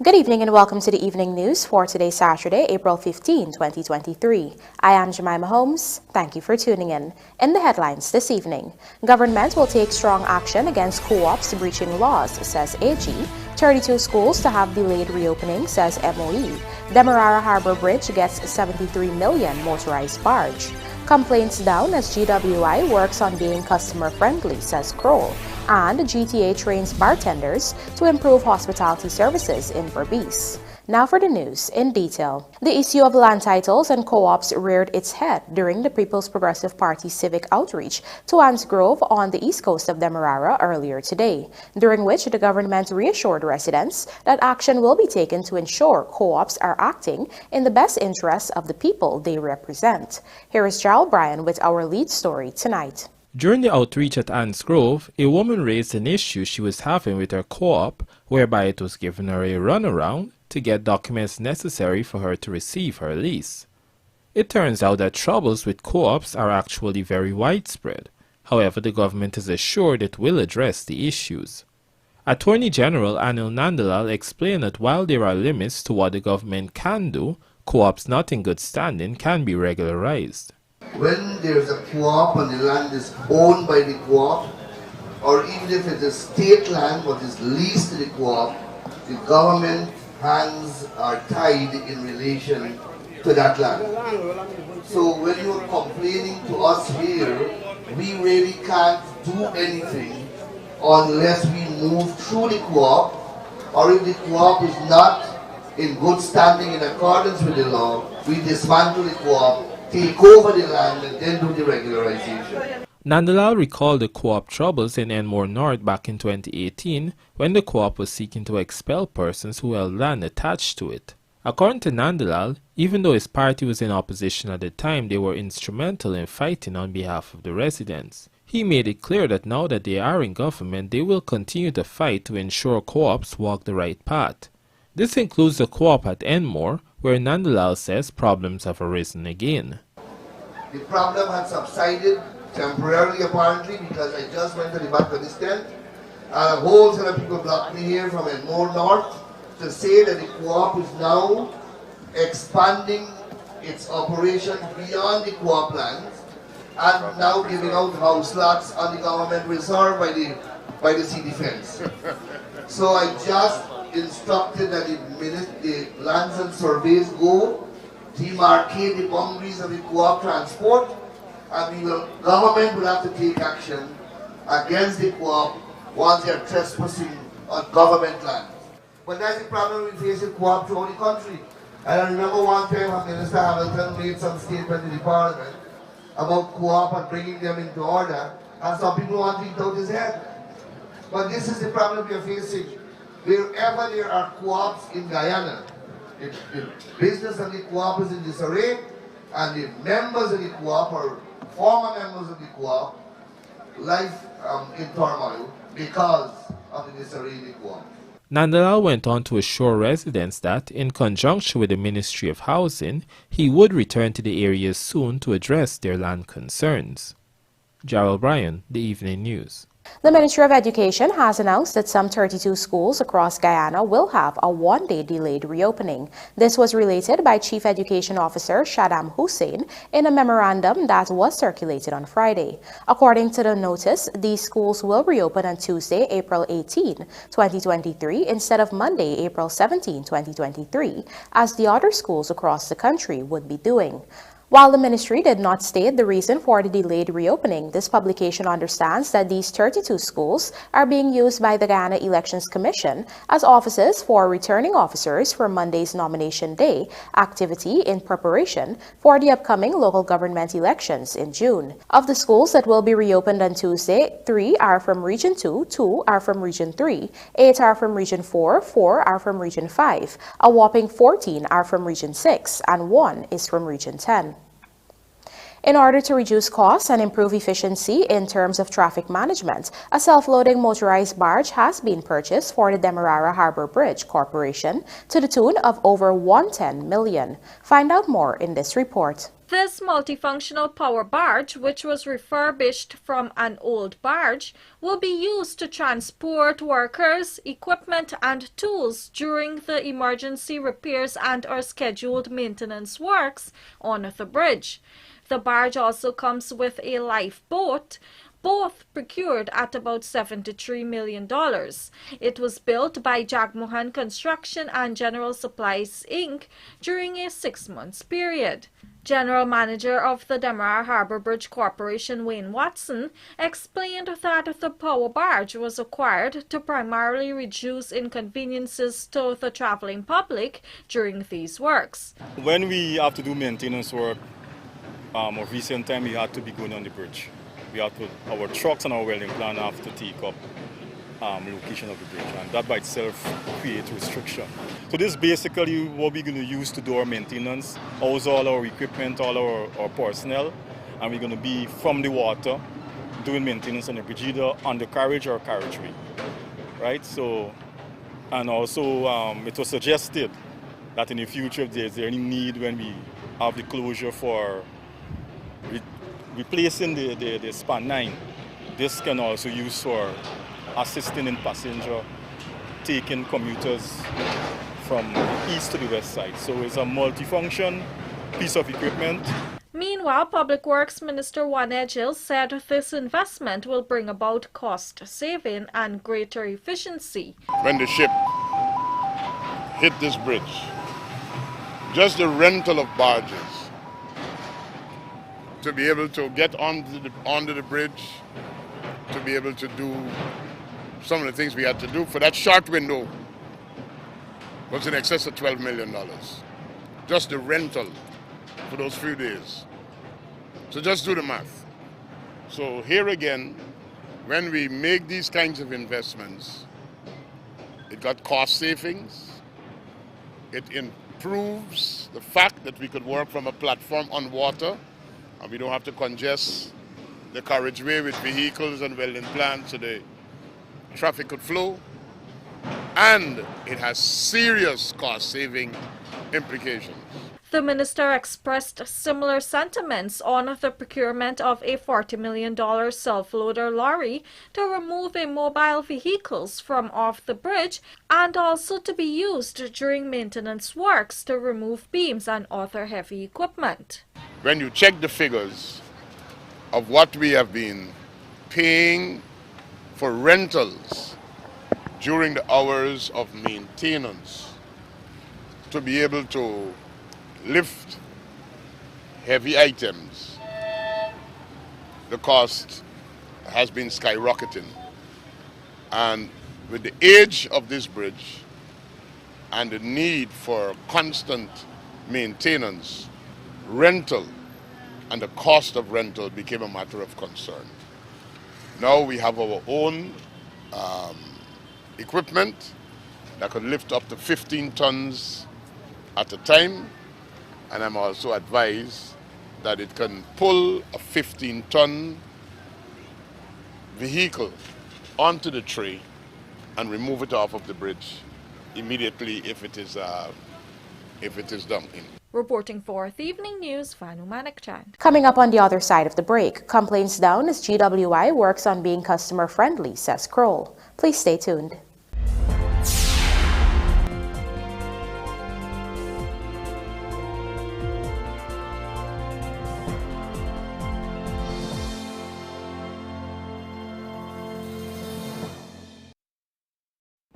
Good evening and welcome to the evening news for today, Saturday, April 15, 2023. I am Jemima Holmes. Thank you for tuning in. In the headlines this evening, government will take strong action against co-ops breaching laws, says AG. 32 schools to have delayed reopening, says MOE. DEMERARA Harbor Bridge gets 73 million motorized barge. Complaints down as GWI works on being customer-friendly, says CROAL. And GTA trains bartenders to improve hospitality services in BERBICE. Now for the news in detail. The issue of land titles and co-ops reared its head during the People's Progressive Party civic outreach to Anns Grove on the east coast of Demerara earlier today, during which the government reassured residents that action will be taken to ensure co-ops are acting in the best interests of the people they represent. Here is Gerald Bryan with our lead story tonight. During the outreach at Anns Grove, a woman raised an issue she was having with her co-op, whereby it was giving her a runaround to get documents necessary for her to receive her lease. It turns out that troubles with co-ops are actually very widespread. However, the government is assured it will address the issues. Attorney General Anil Nandalal explained that while there are limits to what the government can do, co-ops not in good standing can be regularized. When there's a co-op and the land is owned by the co-op, or even if it is state land but is leased to the co-op, the government hands are tied in relation to that land. So when you're complaining to us here, we really can't do anything unless we move through the co-op, or if the co-op is not in good standing in accordance with the law, we dismantle the co-op, take over the land, and then do the regularization. Nandalal recalled the co-op troubles in Enmore North back in 2018 when the co-op was seeking to expel persons who held land attached to it. According to Nandalal, even though his party was in opposition at the time, they were instrumental in fighting on behalf of the residents. He made it clear that now that they are in government, they will continue to fight to ensure co-ops walk the right path. This includes the co-op at Enmore, where Nandalal says problems have arisen again. The problem had subsided temporarily apparently, because I just went to the back of this tent and a whole set of people blocked me here from Enmore North to say that the co-op is now expanding its operations beyond the co-op lands and now giving out house lots on the government reserve by the city fence. So I just instructed that the lands and surveys go, demarcate the boundaries of the co-op transport, and government will have to take action against the co-op once they are trespassing on government land. But that's the problem we face with co-op throughout the country. And I remember one time Minister Hamilton made some statement in the Parliament about co-op and bringing them into order, and some people want to eat out his head. But this is the problem we are facing. Wherever there are co-ops in Guyana, the business of the co-op is in disarray, and the members of the co-op or former members of the co-op life in turmoil because of the disarray in the co-op. Nandalal went on to assure residents that, in conjunction with the Ministry of Housing, he would return to the areas soon to address their land concerns. Gerald Bryan, The Evening News. The Ministry of Education has announced that some 32 schools across Guyana will have a one-day delayed reopening. This was related by Chief Education Officer Shaddam Hussein in a memorandum that was circulated on Friday. According to the notice, these schools will reopen on Tuesday, April 18, 2023, instead of Monday, April 17, 2023, as the other schools across the country would be doing. While the ministry did not state the reason for the delayed reopening, this publication understands that these 32 schools are being used by the Guyana Elections Commission as offices for returning officers for Monday's nomination day activity in preparation for the upcoming local government elections in June. Of the schools that will be reopened on Tuesday, 3 are from Region 2, 2 are from Region 3, 8 are from Region 4, 4 are from Region 5, a whopping 14 are from Region 6, and 1 is from Region 10. In order to reduce costs and improve efficiency in terms of traffic management, a self-loading motorized barge has been purchased for the Demerara Harbor Bridge Corporation to the tune of over $110 million. Find out more in this report. This multifunctional power barge, which was refurbished from an old barge, will be used to transport workers, equipment and tools during the emergency repairs and/or scheduled maintenance works on the bridge. The barge also comes with a lifeboat, both procured at about $73 million. It was built by Jagmohan Construction and General Supplies Inc. during a 6-month period. General Manager of the DEMERARA Harbour Bridge Corporation, Wayne Watson, explained that the power barge was acquired to primarily reduce inconveniences to the traveling public during these works. When we have to do maintenance work, of recent time we had to be going on the bridge. We have to, our trucks and our welding plant have to take up location of the bridge, and that by itself creates restriction. So this is basically what we're going to use to do our maintenance, house all our equipment, all our personnel, and we're going to be from the water doing maintenance on the bridge, either on the carriage or carriageway, right? So, and also it was suggested that in the future, if there's any need when we have the closure for replacing the span 9, this can also use for assisting in passenger, taking commuters from the east to the west side. So it's a multifunction piece of equipment. Meanwhile, Public Works Minister Juan Edghill said this investment will bring about cost saving and greater efficiency. When the ship hit this bridge, just the rental of barges to be able to get onto the bridge, to be able to do some of the things we had to do for that short window was in excess of $12 million. Just the rental for those few days. So just do the math. So here again, when we make these kinds of investments, it got cost savings. It improves the fact that we could work from a platform on water, and we don't have to congest the carriageway with vehicles and welding plants so the traffic could flow. And it has serious cost-saving implications. The minister expressed similar sentiments on the procurement of a $40 million self-loader lorry to remove mobile vehicles from off the bridge and also to be used during maintenance works to remove beams and other heavy equipment. When you check the figures of what we have been paying for rentals during the hours of maintenance to be able to lift heavy items, the cost has been skyrocketing. And with the age of this bridge and the need for constant maintenance, rental and the cost of rental became a matter of concern. Now we have our own equipment that could lift up to 15 tons at a time, and I'm also advised that it can pull a 15-ton vehicle onto the tray and remove it off of the bridge immediately if it is dumped in. Reporting for the Evening News, Vanu Manikchand. Coming up on the other side of the break, complaints down as GWI works on being customer-friendly, says CROAL. Please stay tuned.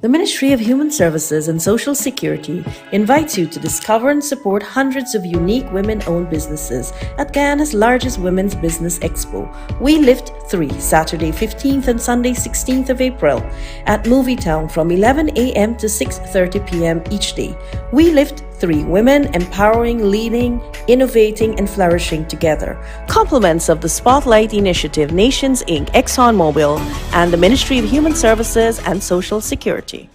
The Ministry of Human Services and Social Security invites you to discover and support hundreds of unique women-owned businesses at Guyana's largest women's business expo, We Lift 3, Saturday 15th and Sunday 16th of April at Movie Town from 11 a.m. to 6:30 p.m. each day. We Lift 3, women empowering, leading, innovating, and flourishing together. Compliments of the Spotlight Initiative, Nations Inc., ExxonMobil, and the Ministry of Human Services and Social Security.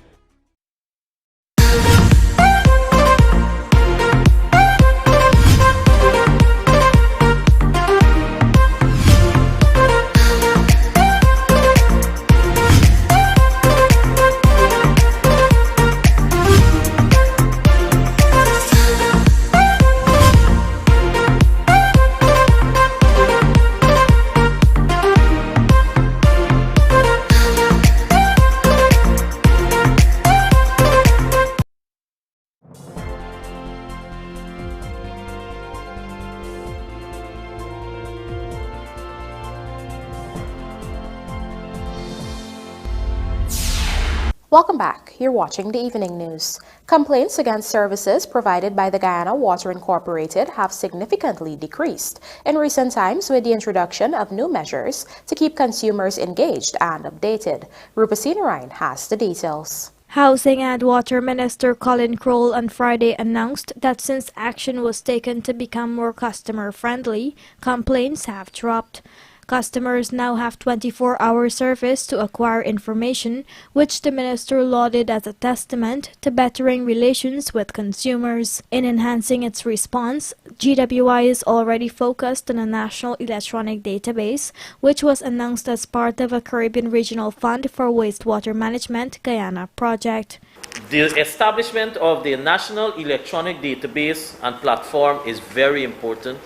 Welcome back. You're watching the Evening News. Complaints against services provided by the Guyana Water Incorporated have significantly decreased in recent times with the introduction of new measures to keep consumers engaged and updated. Rupasina Ryan has the details. Housing and Water Minister Colin CROAL on Friday announced that since action was taken to become more customer-friendly, complaints have dropped. Customers now have 24-hour service to acquire information, which the minister lauded as a testament to bettering relations with consumers. In enhancing its response, GWI is already focused on a national electronic database, which was announced as part of a Caribbean Regional Fund for Wastewater Management Guyana project. The establishment of the National Electronic Database and Platform is very important,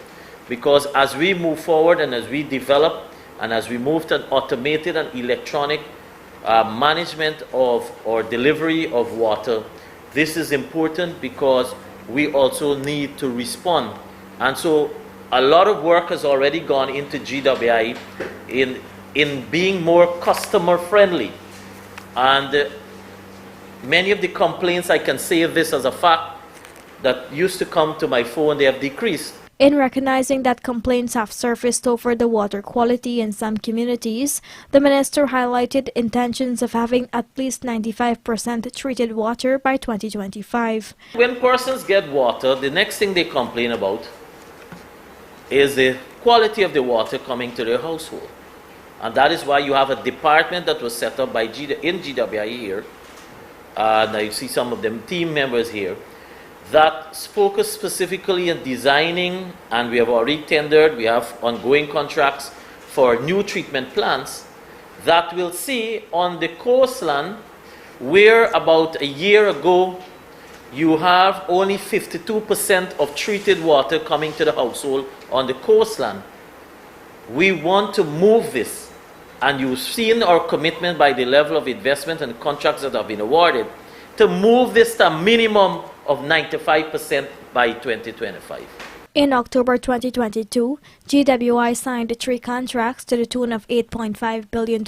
because as we move forward and as we develop and as we move to an automated and electronic management of or delivery of water, this is important because we also need to respond. And so a lot of work has already gone into GWI in being more customer friendly. And many of the complaints, I can say this as a fact, that used to come to my phone, they have decreased. In recognizing that complaints have surfaced over the water quality in some communities, the minister highlighted intentions of having at least 95% treated water by 2025. When persons get water, the next thing they complain about is the quality of the water coming to their household. And that is why you have a department that was set up by in GWI here, now you see some of them team members here, that focus specifically on designing, and we have already tendered, we have ongoing contracts for new treatment plants that will see on the coastland where about a year ago you have only 52% of treated water coming to the household on the coastland. We want to move this, and you've seen our commitment by the level of investment and contracts that have been awarded to move this to a minimum of 95% by 2025. In October 2022, GWI signed 3 contracts to the tune of $8.5 billion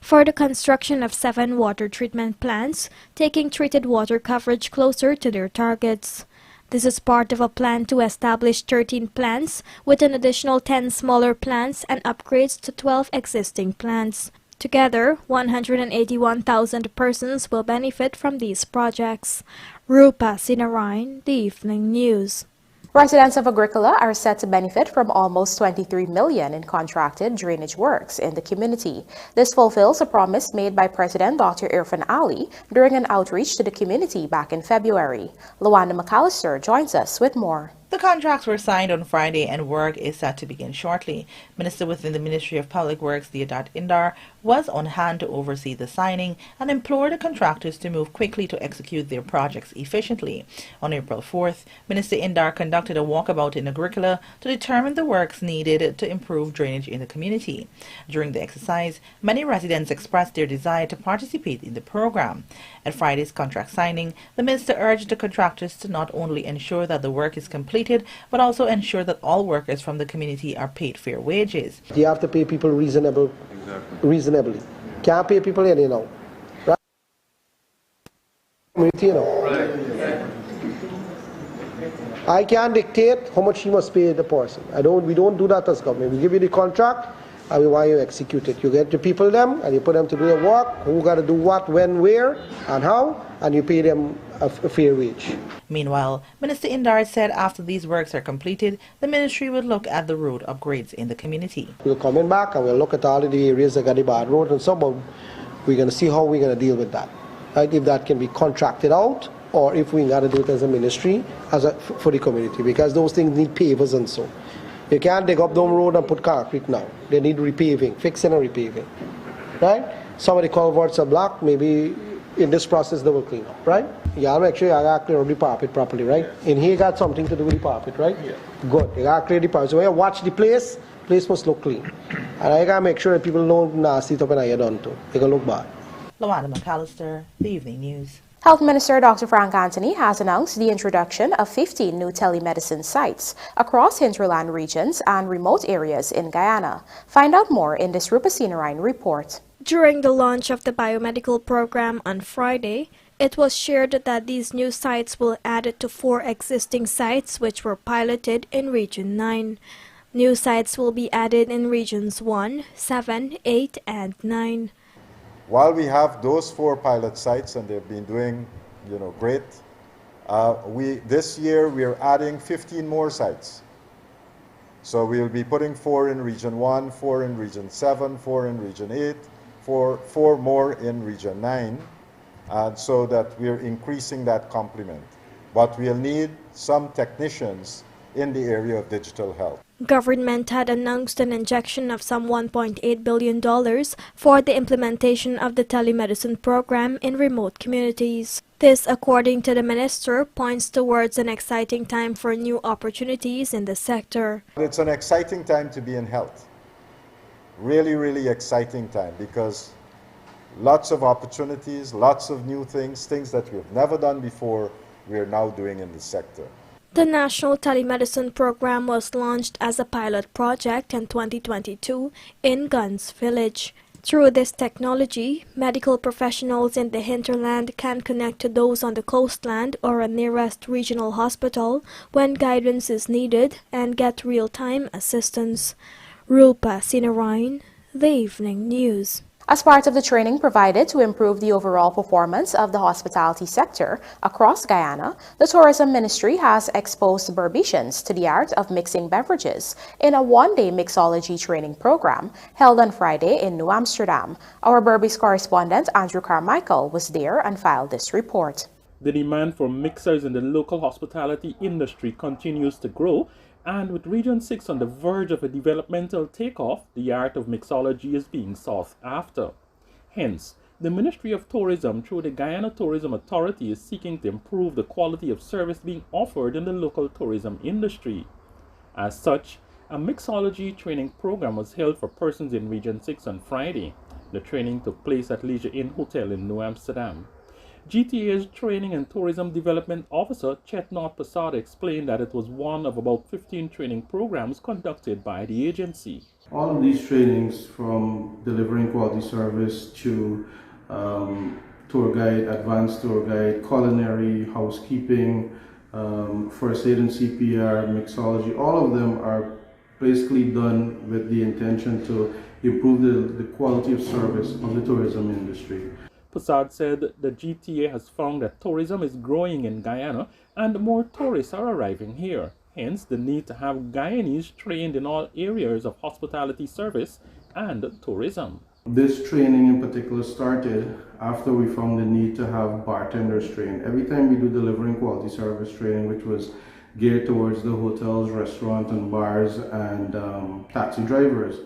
for the construction of 7 water treatment plants, taking treated water coverage closer to their targets. This is part of a plan to establish 13 plants with an additional 10 smaller plants and upgrades to 12 existing plants. Together, 181,000 persons will benefit from these projects. Rupasina Ryan, The Evening News. Residents of Agricola are set to benefit from almost $23 million in contracted drainage works in the community. This fulfills a promise made by President Dr. Irfan Ali during an outreach to the community back in February. Luanda McAllister joins us with more. The contracts were signed on Friday and work is set to begin shortly. Minister within the Ministry of Public Works, Deodat Indar, was on hand to oversee the signing and implored the contractors to move quickly to execute their projects efficiently. On April 4th, Minister Indar conducted a walkabout in Agricola to determine the works needed to improve drainage in the community. During the exercise, many residents expressed their desire to participate in the program. At Friday's contract signing, the minister urged the contractors to not only ensure that the work is completed, but also ensure that all workers from the community are paid fair wages. You have to pay people reasonably. Can't pay people anyhow. Right? I can't dictate how much you must pay the person. We don't do that as government. We give you the contract and we want you to execute it. You get the people them and you put them to do the work, who got to do what, when, where, and how, and you pay them a fair wage. Meanwhile, Minister Indar said after these works are completed, the ministry would look at the road upgrades in the community. We're coming back and we'll look at all of the areas that got the bad road and so on. We're going to see how we're going to deal with that. Right? If that can be contracted out, or if we got to do it as a ministry for the community, because those things need pavers and so. You can't dig up down road and put concrete now. They need repaving, fixing and repaving. Right? Some of the culverts are blocked, maybe in this process they will clean up, right? You gotta make sure you gotta clear up the carpet properly, right? In here you got something to do with the carpet, right? Yeah. Good. You gotta clear the carpet. So when you watch the place must look clean. And you gotta make sure that people don't nasty it up and you're done too. It can look bad. Luanda McAllister, The Evening News. Health Minister Dr. Frank Anthony has announced the introduction of 15 new telemedicine sites across hinterland regions and remote areas in Guyana. Find out more in this Rupasina Ryan report. During the launch of the biomedical program on Friday, it was shared that these new sites will add to 4 existing sites which were piloted in Region 9. New sites will be added in Regions 1, 7, 8, and 9. While we have those 4 pilot sites and they've been doing, great, this year we are adding 15 more sites. So we'll be putting 4 in Region 1, 4 in Region 7, 4 in Region 8, 4 more in Region 9, and so that we're increasing that complement. But we'll need some technicians in the area of digital health. Government had announced an injection of some $1.8 billion for the implementation of the telemedicine program in remote communities. This, according to the minister, points towards an exciting time for new opportunities in the sector. It's an exciting time to be in health. Really, really exciting time, because lots of opportunities, lots of new things that we've never done before, we are now doing in the sector. The National Telemedicine Program was launched as a pilot project in 2022 in Guns Village. Through this technology, medical professionals in the hinterland can connect to those on the coastland or a nearest regional hospital when guidance is needed and get real-time assistance. Rupa Sinarayan, The Evening News. As part of the training provided to improve the overall performance of the hospitality sector across Guyana, the Tourism Ministry has exposed Berbicians to the art of mixing beverages in a one-day mixology training program held on Friday in New Amsterdam. Our BERBICE correspondent Andrew Carmichael was there and filed this report. The demand for mixers in the local hospitality industry continues to grow, and with Region 6 on the verge of a developmental takeoff, the art of mixology is being sought after. Hence, the Ministry of Tourism through the Guyana Tourism Authority is seeking to improve the quality of service being offered in the local tourism industry. As such, a mixology training program was held for persons in Region 6 on Friday. The training took place at Leisure Inn Hotel in New Amsterdam. GTA's Training and Tourism Development Officer Chetnath Prasad explained that it was one of about 15 training programs conducted by the agency. All of these trainings, from delivering quality service to tour guide, advanced tour guide, culinary, housekeeping, first aid and CPR, mixology, all of them are basically done with the intention to improve the quality of service of the tourism industry. Prasad said the GTA has found that tourism is growing in Guyana and more tourists are arriving here. Hence, the need to have Guyanese trained in all areas of hospitality service and tourism. This training in particular started after we found the need to have bartenders trained. Every time we do delivering quality service training, which was geared towards the hotels, restaurants and bars and taxi drivers,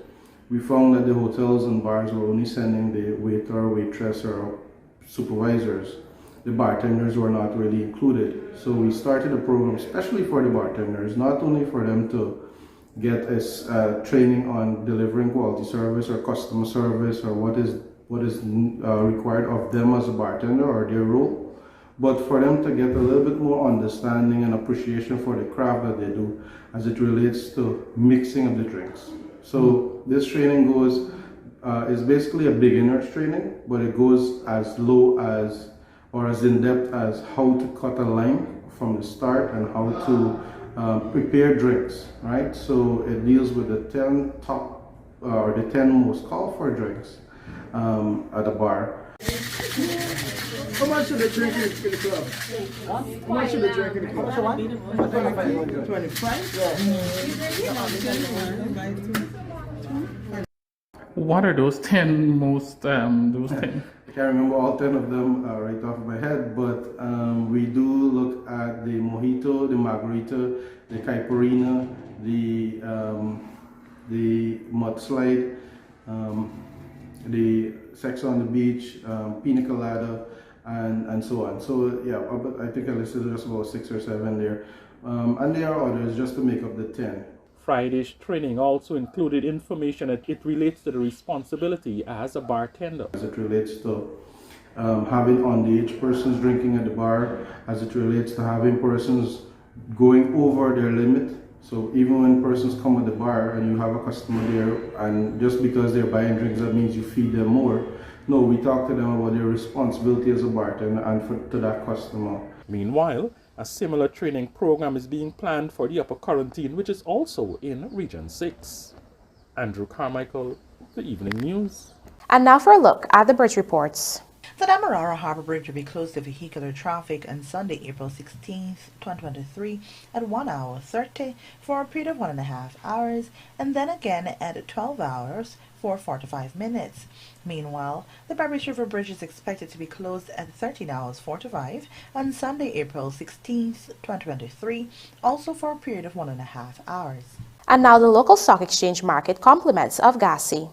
we found that the hotels and bars were only sending the waiter or waitress or supervisors. The bartenders were not really included. So we started a program especially for the bartenders, not only for them to get a training on delivering quality service or customer service or what is required of them as a bartender or their role, but for them to get a little bit more understanding and appreciation for the craft that they do as it relates to mixing of the drinks. So this training is basically a beginner's training, but it goes as low as or as in depth as how to cut a line from the start and how to prepare drinks, right? So it deals with the 10 top or the 10 most called for drinks at a bar. How much should they drink in the club? How much should they drink in the club? 25? Yeah. What are those 10 most, those 10? I can't remember all 10 of them right off my head, but we do look at the mojito, the margarita, the caipirinha, the mudslide, the sex on the beach, pina colada, and so on. So yeah, but I think I listed just about 6 or 7 there. And there are others just to make up the 10. Friday's training also included information that it relates to the responsibility as a bartender. As it relates to having underage persons drinking at the bar, as it relates to having persons going over their limit. So even when persons come at the bar and you have a customer there and just because they're buying drinks, that means you feed them more. No, we talk to them about their responsibility as a bartender and to that customer. Meanwhile, a similar training program is being planned for the Upper Quarantine, which is also in Region 6. Andrew Carmichael, The Evening News. And now for a look at the bridge reports. The DEMERARA Harbour Bridge will be closed to vehicular traffic on Sunday, April 16, 2023 at 1 hour 30 for a period of 1.5 hours and then again at 12 hours for 45 minutes. Meanwhile, the BARGE River Bridge is expected to be closed at 13 hours 45 on Sunday, April 16, 2023, also for a period of 1.5 hours. And now the local stock exchange market compliments of Gassi.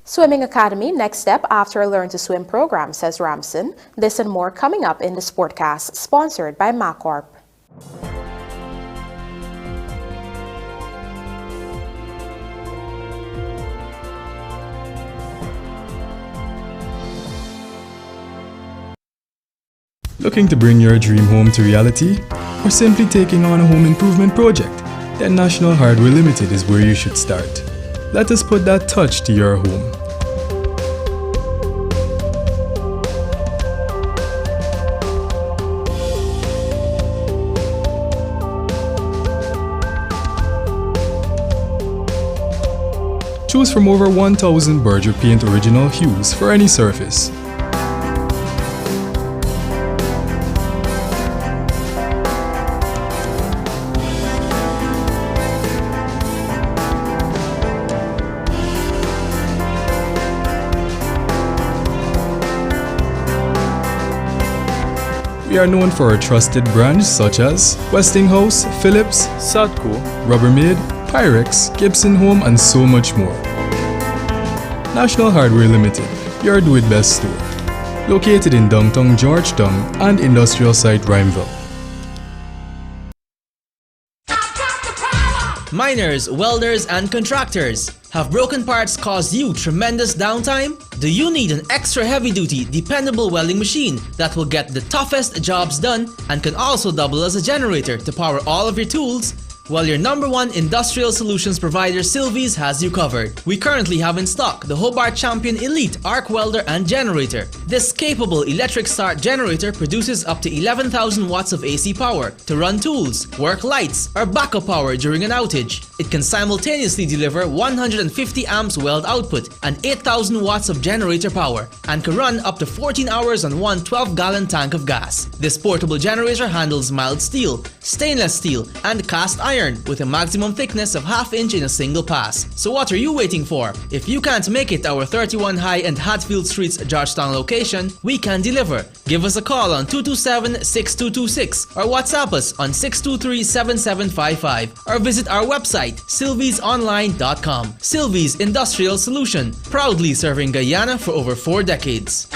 Swimming Academy, next step after a Learn to Swim program, says Ramson. This and more coming up in the Sportcast, sponsored by MacCorp. Looking to bring your dream home to reality? Or simply taking on a home improvement project? Then National Hardware Limited is where you should start. Let us put that touch to your home. Choose from over 1,000 BARGE paint original hues for any surface. We are known for our trusted brands such as Westinghouse, Philips, Sadco, Rubbermaid, Pyrex, Gibson Home, and so much more. National Hardware Limited, your do-it-best store. Located in downtown Georgetown and industrial site Rhymeville. Miners, welders, and contractors. Have broken parts caused you tremendous downtime? Do you need an extra heavy-duty, dependable welding machine that will get the toughest jobs done and can also double as a generator to power all of your tools? Well, your #1 industrial solutions provider Sylvie's has you covered. We currently have in stock the Hobart Champion Elite Arc Welder and Generator. This capable electric start generator produces up to 11,000 watts of AC power to run tools, work lights, or backup power during an outage. It can simultaneously deliver 150 amps weld output and 8,000 watts of generator power and can run up to 14 hours on one 12-gallon tank of gas. This portable generator handles mild steel, stainless steel, and cast iron with a maximum thickness of ½ inch in a single pass. So what are you waiting for? If you can't make it our 31 High and Hatfield Streets Georgetown location, we can deliver. Give us a call on 227-6226 or WhatsApp us on 623-7755 or visit our website sylviesonline.com. Sylvie's Industrial Solution, proudly serving Guyana for over 4 decades.